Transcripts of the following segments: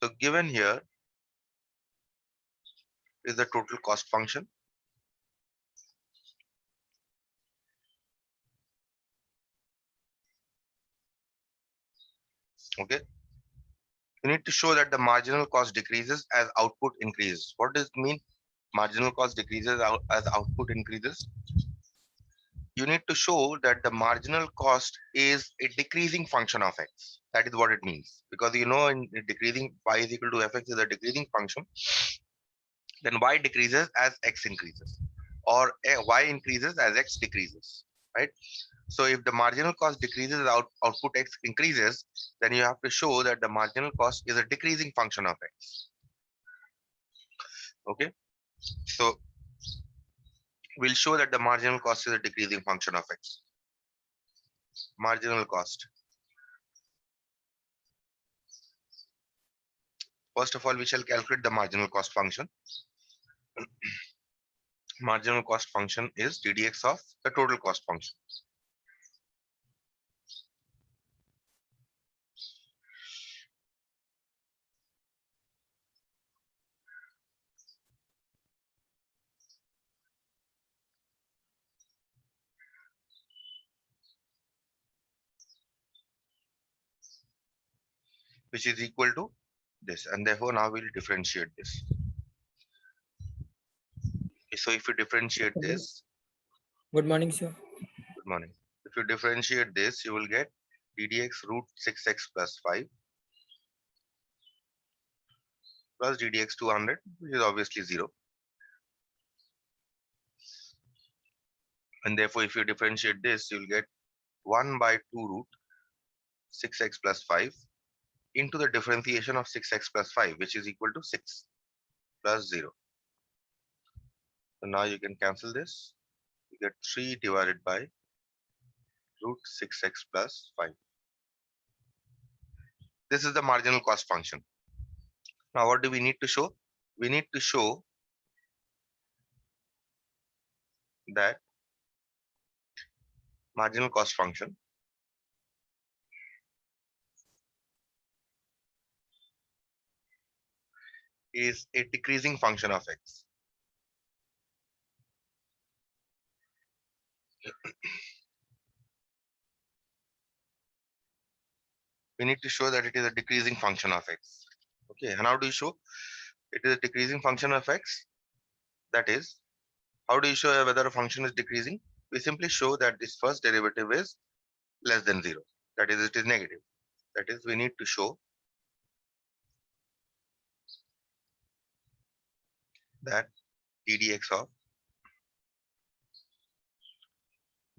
So given here is the total cost function. Okay. You need to show that the marginal cost decreases as output increases. What does it mean? Marginal cost decreases as output increases. You need to show that the marginal cost is a decreasing function of x. That is what it means. Because you know, in decreasing y is equal to fx is a decreasing function, then y decreases as x increases, or y increases as x decreases, right? So if the marginal cost decreases, output x increases, then you have to show that the marginal cost is a decreasing function of x. Okay, so we'll show that the marginal cost is a decreasing function of x. Marginal cost. First of all, we shall calculate the marginal cost function. Marginal cost function is ddx of the total cost function. Which is equal to this, and therefore now we'll differentiate this. So if you differentiate this, Good morning, sir. good morning. If you differentiate this, you will get ddx root 6x plus 5 plus ddx 200, which is obviously 0. And therefore, if you differentiate this, you'll get 1 by 2 root 6x plus 5 into the differentiation of 6x plus 5, which is equal to 6 plus 0. So now you can cancel this. You get 3 divided by root 6x plus 5. This is the marginal cost function. Now, what do we need to show? We need to show that marginal cost function is a decreasing function of x. We need to show that it is a decreasing function of x. Okay, and how do you show it is a decreasing function of x? That is, how do you show whether a function is decreasing? We simply show that this first derivative is less than 0. That is, it is negative. That is, we need to show that ddx of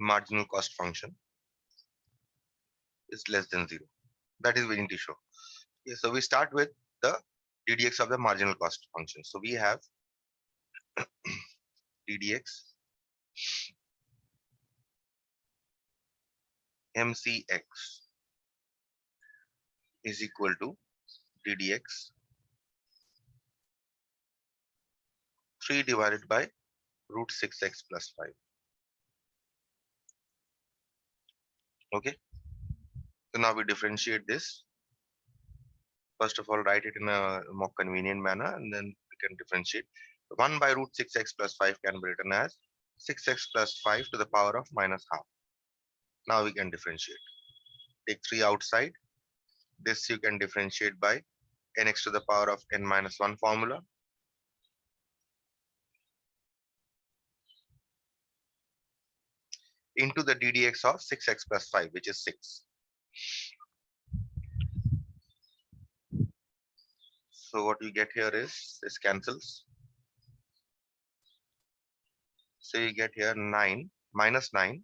marginal cost function is less than 0. That is, we need to show. Okay, so we start with the ddx of the marginal cost function. So we have ddx mcx is equal to ddx 3 divided by root 6x plus 5. Okay, so now we differentiate this. First of all, write it in a more convenient manner, and then we can differentiate. 1 by root 6x plus 5 can be written as 6x plus 5 to the power of minus half. Now we can differentiate. Take 3 outside. This you can differentiate by nx to the power of n minus 1 formula. Into the ddx of 6x plus 5, which is 6. So what we get here is this cancels. So you get here 9 minus 9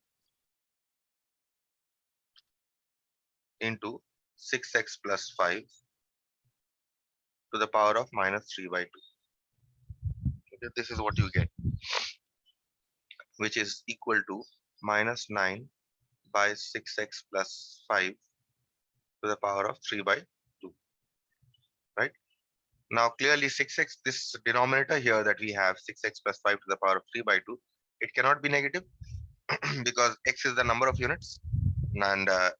into 6x plus 5 to the power of minus 3 by 2. Okay, this is what you get, which is equal to minus 9 by 6x plus 5 to the power of 3 by 2. Right? Now clearly 6x, this denominator here that we have 6x plus 5 to the power of 3 by 2, it cannot be negative because x is the number of units, and a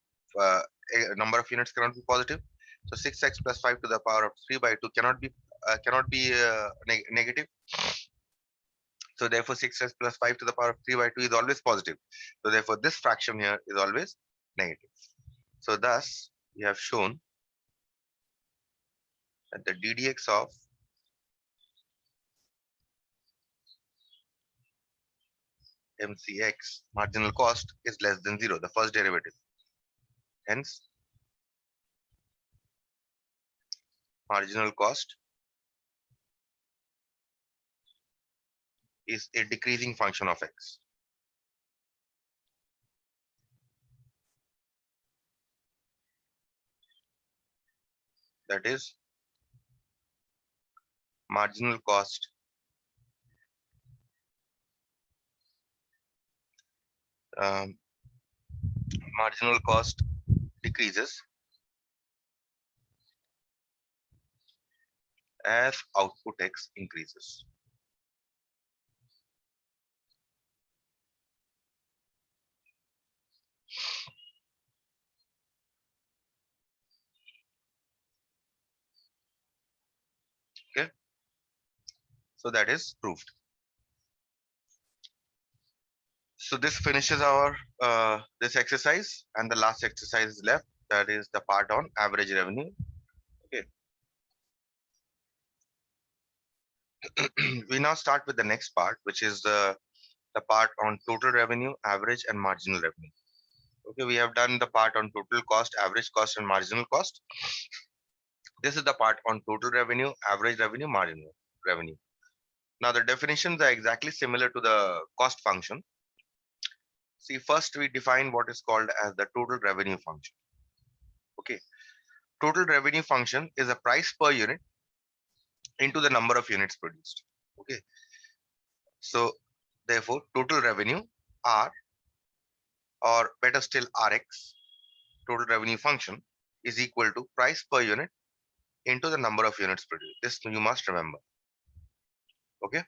number of units cannot be positive. So 6x plus 5 to the power of 3 by 2 cannot be negative. So therefore 6x plus 5 to the power of 3 by 2 is always positive. So therefore this fraction here is always negative. So thus we have shown that the ddx of mcx marginal cost is less than 0, the first derivative. Hence marginal cost is a decreasing function of x. That is marginal cost um, marginal cost decreases as output x increases. Okay, so that is proved. So this finishes our this exercise, and the last exercise is left. That is the part on average revenue. Okay, we now start with the next part, which is the part on total revenue, average, and marginal revenue. Okay, we have done the part on total cost, average cost, and marginal cost. This is the part on total revenue, average revenue, marginal revenue. Now the definitions are exactly similar to the cost function. See, first we define what is called as the total revenue function. Okay, total revenue function is a price per unit into the number of units produced. Okay, so therefore total revenue R, or better still Rx, total revenue function, is equal to price per unit into the number of units produced. This you must remember. Okay.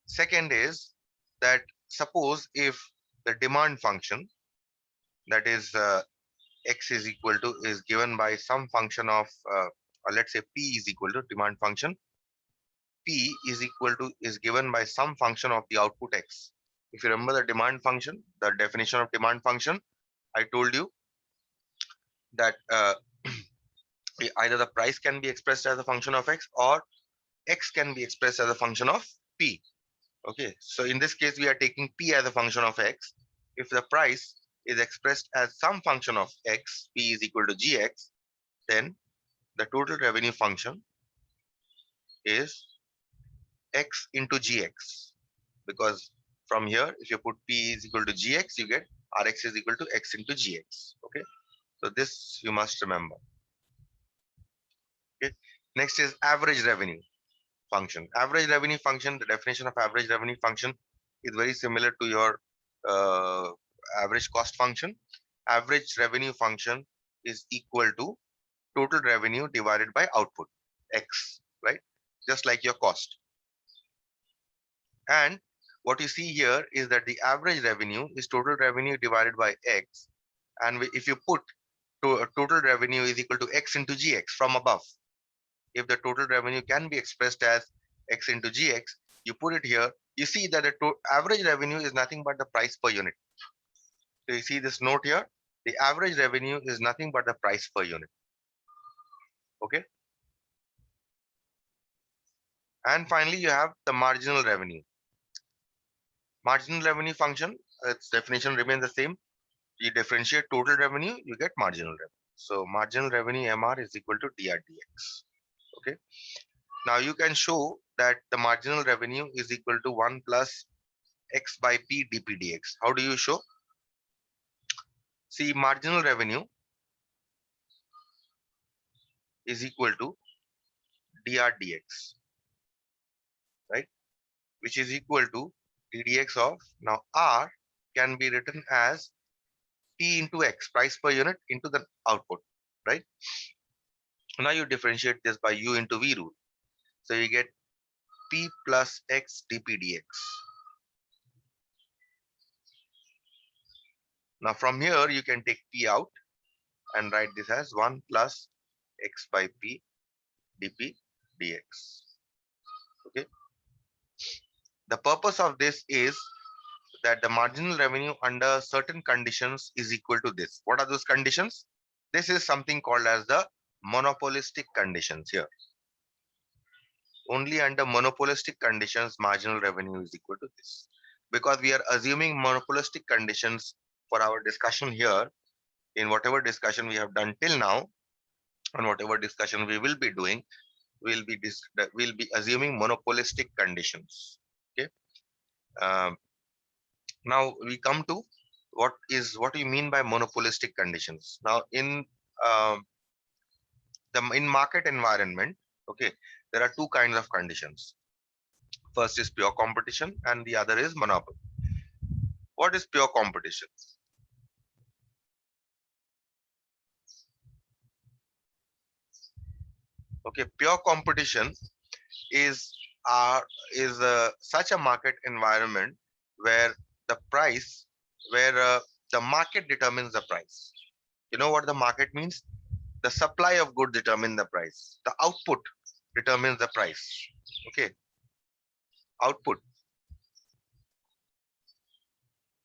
Second is that suppose if the demand function, that is x is equal to, is given by some function of let's say p is equal to demand function, p is equal to, is given by some function of the output x. If you remember the demand function, the definition of demand function, I told you that either the price can be expressed as a function of x, or x can be expressed as a function of p. Okay, so in this case we are taking p as a function of x. If the price is expressed as some function of x, p is equal to gx, then the total revenue function is x into gx, because from here if you put p is equal to gx, you get rx is equal to x into gx. Okay, so this you must remember. Okay, next is average revenue function. Average revenue function, the definition of average revenue function is very similar to your uh, average cost function. Average revenue function is equal to total revenue divided by output x, right? Just like your cost. And what you see here is that the average revenue is total revenue divided by x, and if you put total revenue is equal to x into gx from above, if the total revenue can be expressed as x into gx, you put it here, you see that the average revenue is nothing but the price per unit. So you see this note here, the average revenue is nothing but the price per unit. Okay. And finally, you have the marginal revenue. Marginal revenue function, its definition remains the same. You differentiate total revenue, you get marginal revenue. So marginal revenue MR is equal to DRDX. Okay. Now you can show that the marginal revenue is equal to 1 plus x by p dpdx. How do you show? See, marginal revenue is equal to drdx, right? Which is equal to ddx of, now r can be written as p into x, price per unit, into the output, right? Now you differentiate this by u into v rule. So you get p plus x dpdx. Now from here you can take p out. and write this as 1 plus x by p dp dx. Okay. The purpose of this is that the marginal revenue under certain conditions is equal to this. What are those conditions? This is something called as the monopolistic conditions here. Only under monopolistic conditions, marginal revenue is equal to this. Because we are assuming monopolistic conditions for our discussion here, in whatever discussion we have done till now, and whatever discussion we will be doing, we'll be assuming monopolistic conditions. Okay. Um, Now we come to what do you mean by monopolistic conditions? Now um, in market environment, okay, there are two kinds of conditions. First is pure competition, and the other is monopoly. What is pure competition? Okay, pure competition is uh, such a market environment where the price, where the market determines the price. You know what the market means? The supply of goods determines the price. The output determines the price. Okay, output.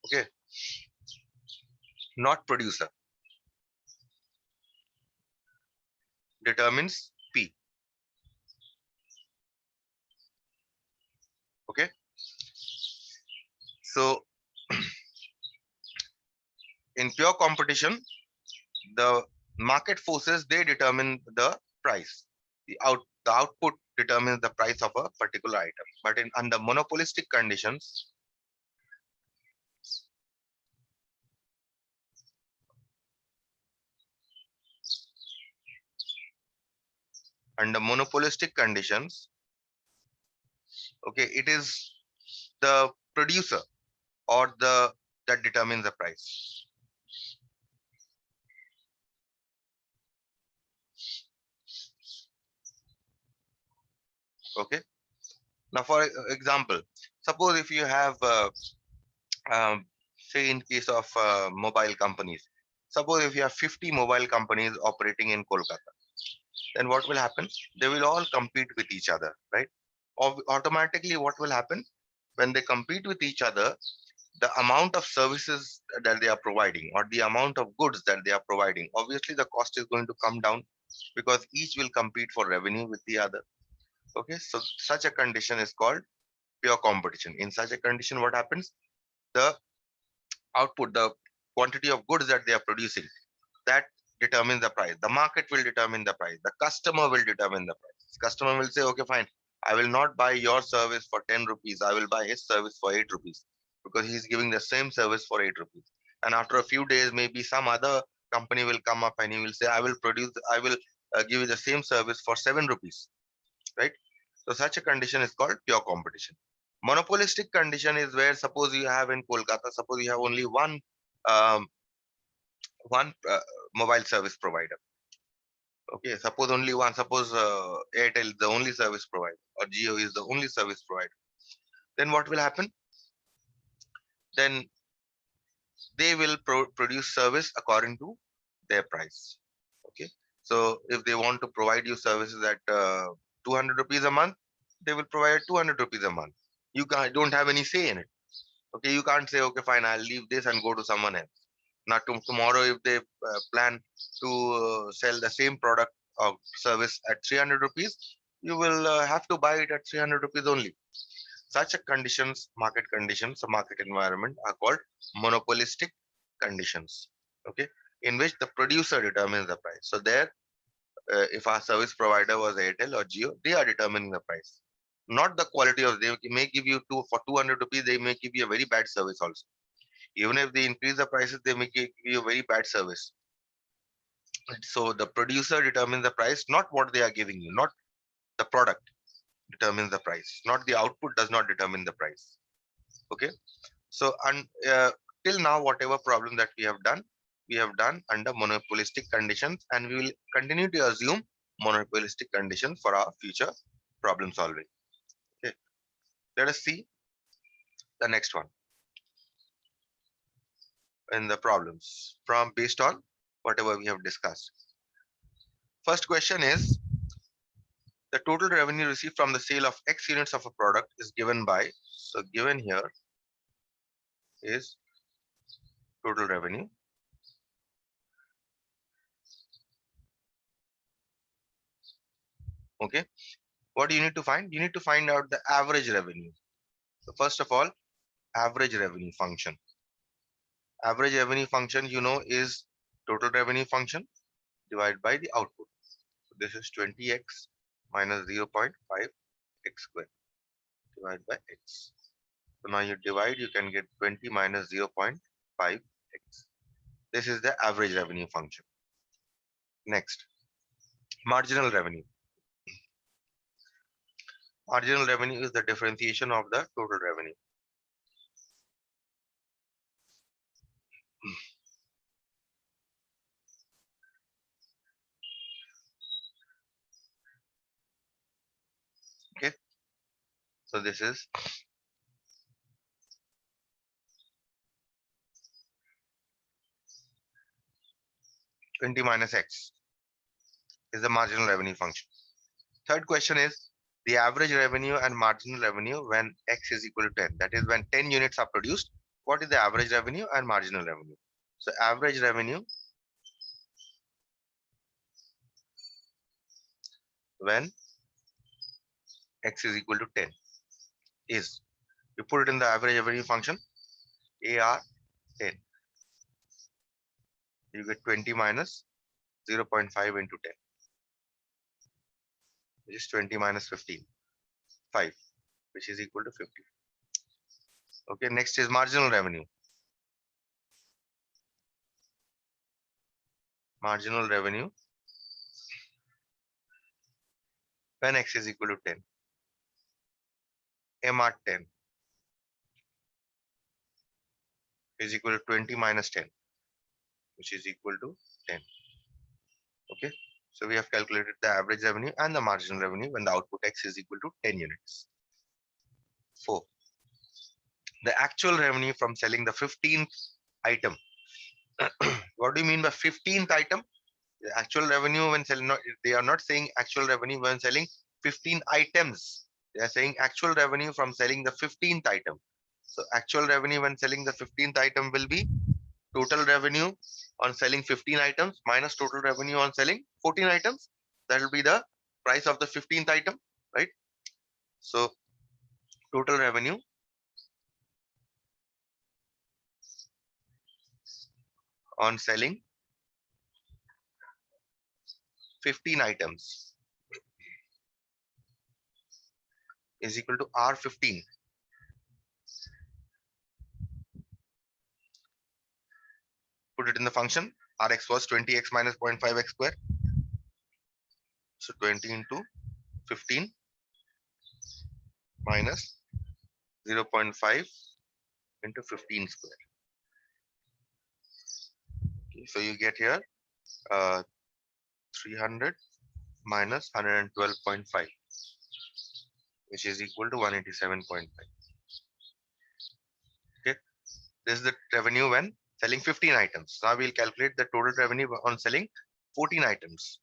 Okay, not producer, determines P. Okay, so in pure competition, the market forces, they determine the price. The output determines the price of a particular item. But in under monopolistic conditions, under monopolistic conditions, okay, it is the producer or the that determines the price. Okay. Now, for example, suppose if you have, say, in case of mobile companies, suppose if you have 50 mobile companies operating in Kolkata, then what will happen? They will all compete with each other, right? Automatically, what will happen when they compete with each other? The amount of services that they are providing, or the amount of goods that they are providing, obviously the cost is going to come down, because each will compete for revenue with the other. Okay, so such a condition is called pure competition. In such a condition, what happens? The output, the quantity of goods that they are producing, that determines the price. The market will determine the price. The customer will determine the price. Customer will say, okay, fine, I will not buy your service for 10 rupees. I will buy his service for 8 rupees, because he's giving the same service for 8 rupees. And after a few days, maybe some other company will come up and he will say, I will give you the same service for 7 rupees, right? So such a condition is called pure competition. Monopolistic condition is where, suppose you have in Kolkata, suppose you have only um, one mobile service provider. Okay, suppose only one. Suppose Airtel is the only service provider, or Jio is the only service provider. Then what will happen? Then they will produce service according to their price. Okay, so if they want to provide you services at 200 rupees a month, they will provide 200 rupees a month. You don't have any say in it. Okay, you can't say, okay, fine, I'll leave this and go to someone else. Now, tomorrow, if they plan to sell the same product or service at 300 rupees, you will have to buy it at 300 rupees only. Such a conditions, market conditions, a market environment are called monopolistic conditions. Okay, in which the producer determines the price. So there, if our service provider was Airtel or Jio, they are determining the price, not the quality of. They may give you for 200 rupees, they may give you a very bad service also. Even if they increase the prices, they may give you a very bad service. So the producer determines the price, not what they are giving you, not the product determines the price, not the output does not determine the price. Okay. So till now, whatever problem that we have done under monopolistic conditions, and we will continue to assume monopolistic conditions for our future problem solving. Okay. Let us see the next one in the problems from based on whatever we have discussed. First question is, the total revenue received from the sale of X units of a product is given by, so given here is total revenue. Okay. What do you need to find? You need to find out the average revenue. So first of all, average revenue function. Average revenue function, you know, is total revenue function divided by the output. So this is 20x minus 0.5 x squared divided by x. So now you divide, you can get 20 minus 0.5 x. This is the average revenue function. Next, marginal revenue. Marginal revenue is the differentiation of the total revenue. Okay. So this is 20 minus x is the marginal revenue function. Third question is the average revenue and marginal revenue when x is equal to 10. That is when 10 units are produced. What is the average revenue and marginal revenue? So average revenue when x is equal to 10 is, you put it in the average revenue function, AR 10. You get 20 minus 0.5 into 10, which is 20 minus 15, 5, which is equal to 50. Okay, next is marginal revenue. Marginal revenue when x is equal to 10. MR 10 is equal to 20 minus 10, which is equal to 10. Okay, so we have calculated the average revenue and the marginal revenue when the output x is equal to 10 units. 4. The actual revenue from selling the 15th item. What do you mean by 15th item? The actual revenue when selling, they are not saying actual revenue when selling 15 items. They are saying actual revenue from selling the 15th item. So actual revenue when selling the 15th item will be total revenue on selling 15 items minus total revenue on selling 14 items. That will be the price of the 15th item, right? So total revenue on selling 15 items is equal to R15. Put it in the function. Rx was 20x minus 0.5 x square. So 20 into 15 minus 0.5 into 15 square. Okay, so you get here 300 minus 112.5, which is equal to 187.5. Okay, this is the revenue when selling 15 items. Now we'll calculate the total revenue on selling 14 items.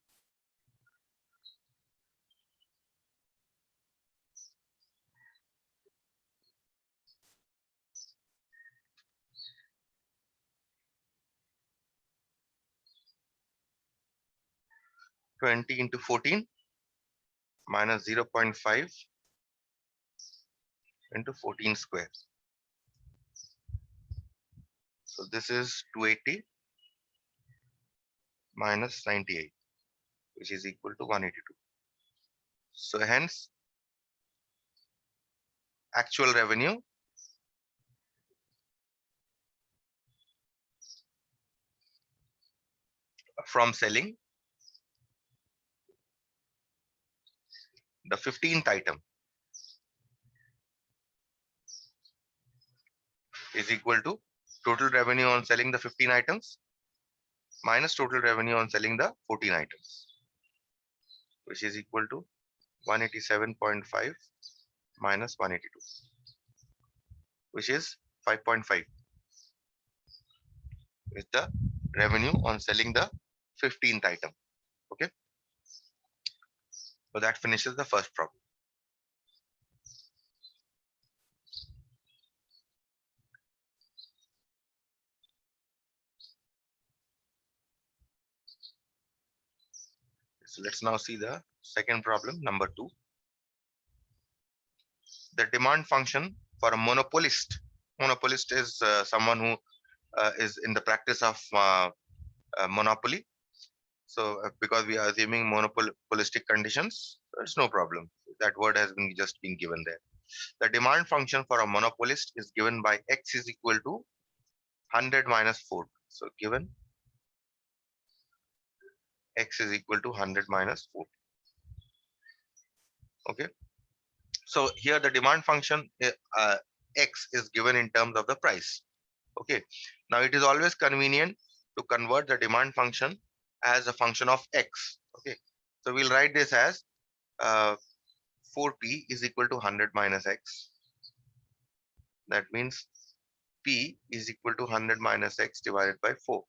(20 into 14 minus 0.5 into 14 square). So this is 280 minus 98, which is equal to 182. So hence actual revenue from selling the 15th item is equal to total revenue on selling the 15 items minus total revenue on selling the 14 items, which is equal to 187.5 minus 182, which is 5.5 is the revenue on selling the 15th item. Okay, so that finishes the first problem. So let's now see the second problem, number 2. The demand function for a monopolist. Monopolist is someone who is in the practice of monopoly. So because we are assuming monopolistic conditions, there's no problem. That word has been just been given there. The demand function for a monopolist is given by x is equal to 100 minus 4. So given x is equal to 100 minus 4. Okay. So here the demand function x is given in terms of the price. Okay. Now it is always convenient to convert the demand function as a function of x. Okay. So we'll write this as 4p is equal to 100 minus x. That means p is equal to 100 minus x divided by 4,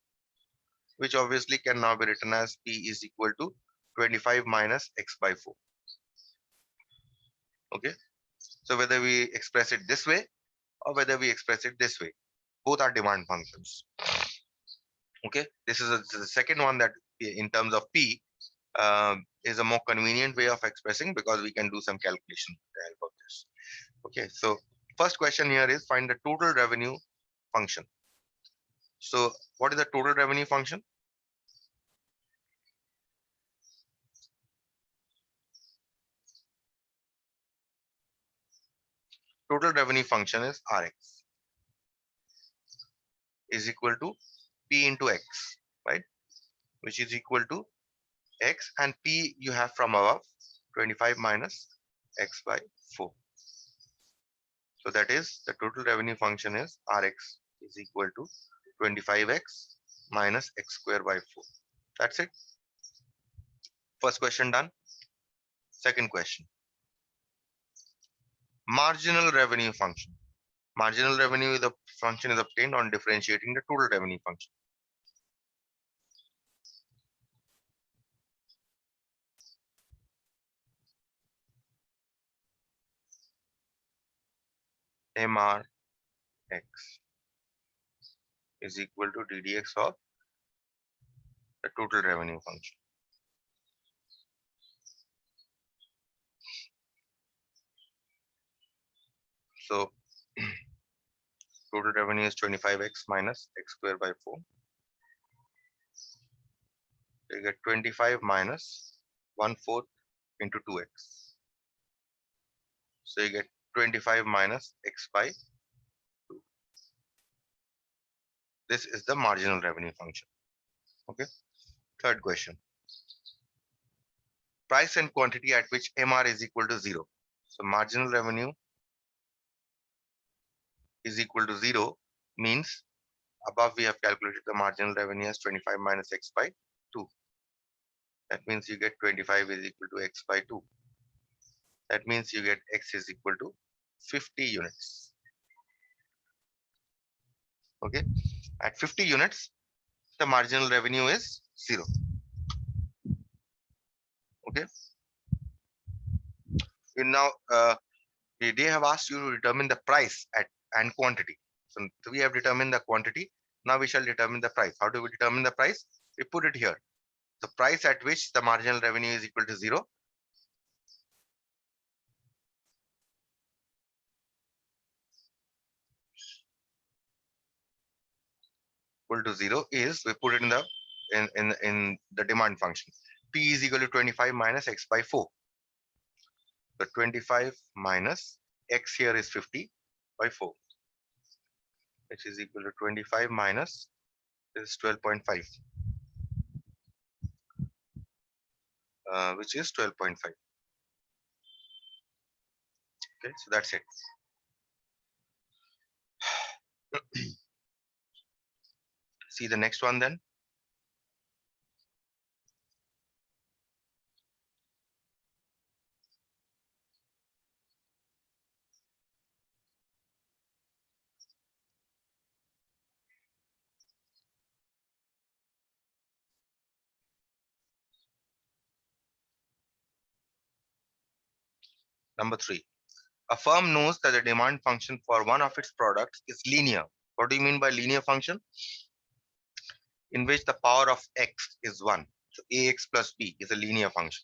which obviously can now be written as p is equal to 25 minus x by 4. Okay. So whether we express it this way or whether we express it this way, both are demand functions. Okay. This is the second one that in terms of p is a more convenient way of expressing, because we can do some calculation with the help of this. Okay. So first question here is find the total revenue function. So what is the total revenue function? Total revenue function is Rx is equal to P into X, right? Which is equal to X, and P you have from above, 25 minus X by 4. So that is the total revenue function is Rx is equal to 25x minus x square by 4. That's it. First question done. Second question. Marginal revenue function. Marginal revenue is the function is obtained on differentiating the total revenue function. MRX is equal to DDX of the total revenue function. So total revenue is 25x minus x square by 4. So you get 25 minus 1/4 into 2x. So you get 25 minus x by 2. This is the marginal revenue function. Okay. Third question. Price and quantity at which MR is equal to 0. So marginal revenue is equal to 0 means above we have calculated the marginal revenue as 25 minus x by 2. That means you get 25 is equal to x by 2. That means you get x is equal to 50 units. Okay. At 50 units, the marginal revenue is 0. Okay. Now, they have asked you to determine the price and quantity. So we have determined the quantity. Now we shall determine the price. How do we determine the price? We put it here. The price at which the marginal revenue is equal to 0. Equal to 0 is, we put it in the demand function. P is equal to 25 minus x by 4. So 25 minus x here is 50 by 4, which is equal to 25 minus is 12.5, which is 12.5. Okay, so that's it. See the next one then. Number 3. A firm knows that the demand function for one of its products is linear. What do you mean by linear function? In which the power of x is 1. So ax plus b is a linear function.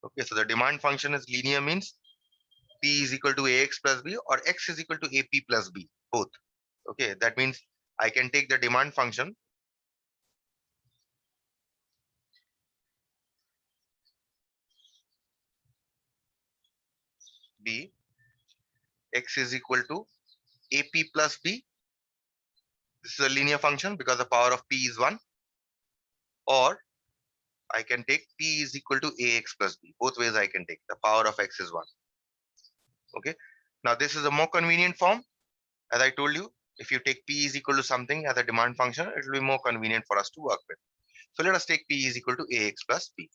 Okay, so the demand function is linear means p is equal to ax plus b or x is equal to ap plus b, both. Okay, that means I can take the demand function b, x is equal to ap plus b. This is a linear function because the power of p is 1. Or I can take p is equal to ax plus b. Both ways I can take. The power of x is 1. Okay. Now this is a more convenient form. As I told you, if you take p is equal to something as a demand function, it will be more convenient for us to work with. So let us take p is equal to ax plus b.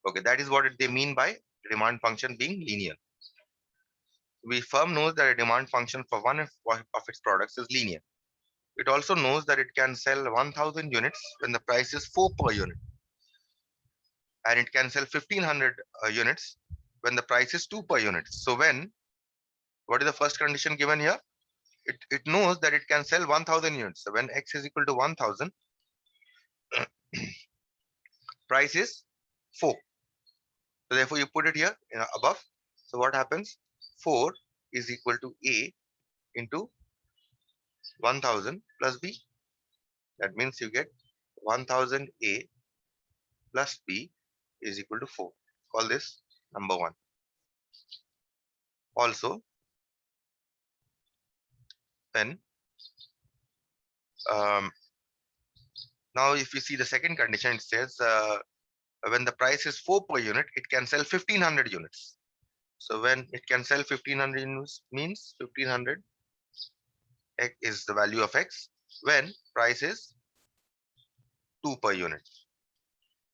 Okay, that is what they mean by demand function being linear. We firm knows that a demand function for one of its products is linear. It also knows that it can sell 1000 units when the price is 4 per unit. And it can sell 1500 units when the price is 2 per unit. So what is the first condition given here? It knows that it can sell 1000 units. So when x is equal to 1000, price is 4. So therefore you put it here above. So what happens? 4 is equal to a into 1000 plus b. That means you get 1000 a plus b is equal to 4. Call this number 1. Also, then um, now if you see the second condition, it says when the price is 4 per unit, it can sell 1500 units. So when it can sell 1500 units means 1500 x is the value of x when price is 2 per unit.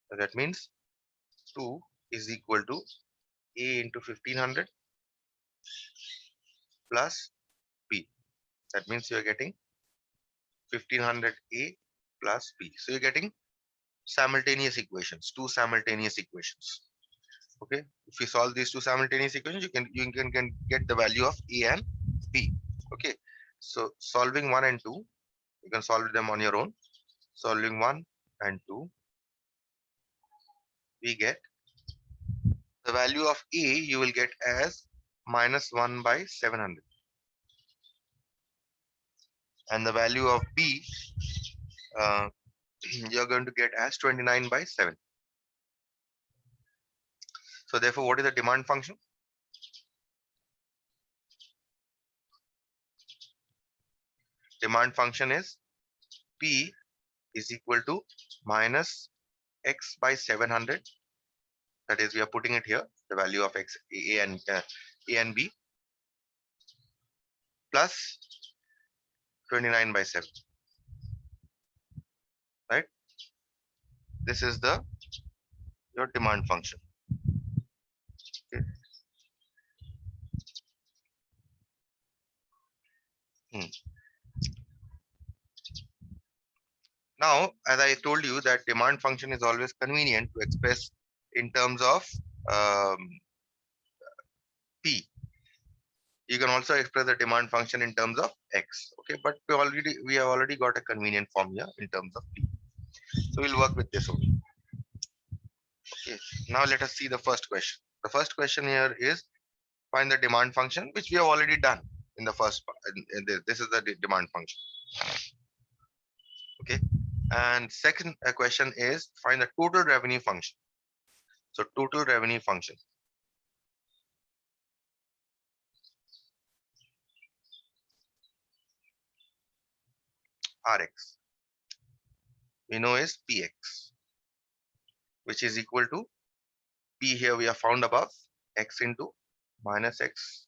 So that means 2 is equal to a into 1500 plus b. That means you are getting 1500 a plus b. So you're getting simultaneous equations, two simultaneous equations. Okay, if you solve these two simultaneous equations, you can get the value of a and b. Okay, so solving 1 and 2, you can solve them on your own. Solving 1 and 2, we get the value of a, you will get as minus 1 by 700, and the value of b uh, you're going to get as 29 by 7. So therefore, what is the demand function? Demand function is p is equal to minus x by 700. That is, we are putting it here, the value of x, a and b, plus 29 by 7. Right? This is your demand function. Okay. Hmm. Now, as I told you that demand function is always convenient to express in terms of um, p. You can also express the demand function in terms of x. Okay, but we have already got a convenient form here in terms of p. So we'll work with this only. Okay. Now let us see the first question. The first question here is find the demand function, which we have already done in the first part. This is the demand function. Okay. And second question is find the total revenue function. So total revenue function. Rx. We know is Px, which is equal to P here we have found above, x into minus x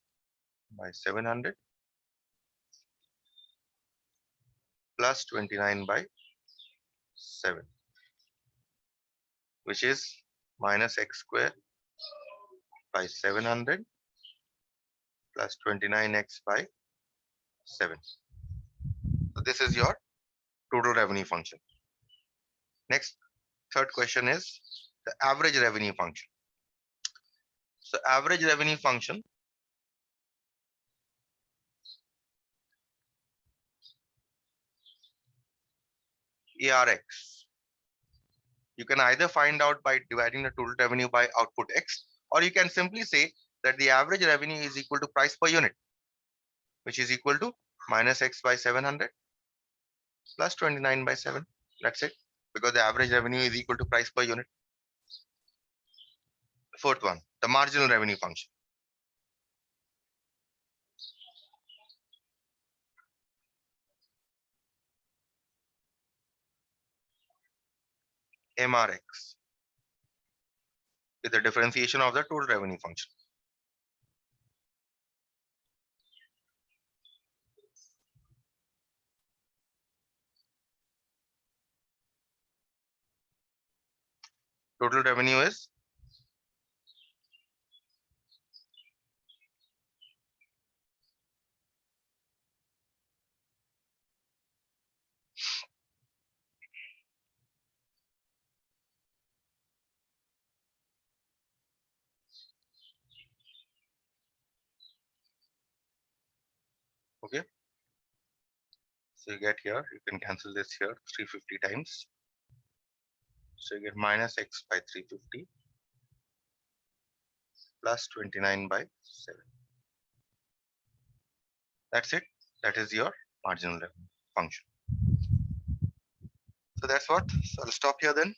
by 700 plus 29 by 7, which is minus x square by 700 plus 29x by 7. So this is your total revenue function. Next, third question is the average revenue function. So average revenue function ARX. You can either find out by dividing the total revenue by output X, or you can simply say that the average revenue is equal to price per unit, which is equal to minus X by 700 plus 29 by 7. That's it, because the average revenue is equal to price per unit. Fourth one, the marginal revenue function. MRX with the differentiation of the total revenue function. Total revenue is okay. So you get here, you can cancel this here 350 times. So you get minus X by 350 plus 29 by 7. That's it. That is your marginal revenue function. So that's what. So I'll stop here then.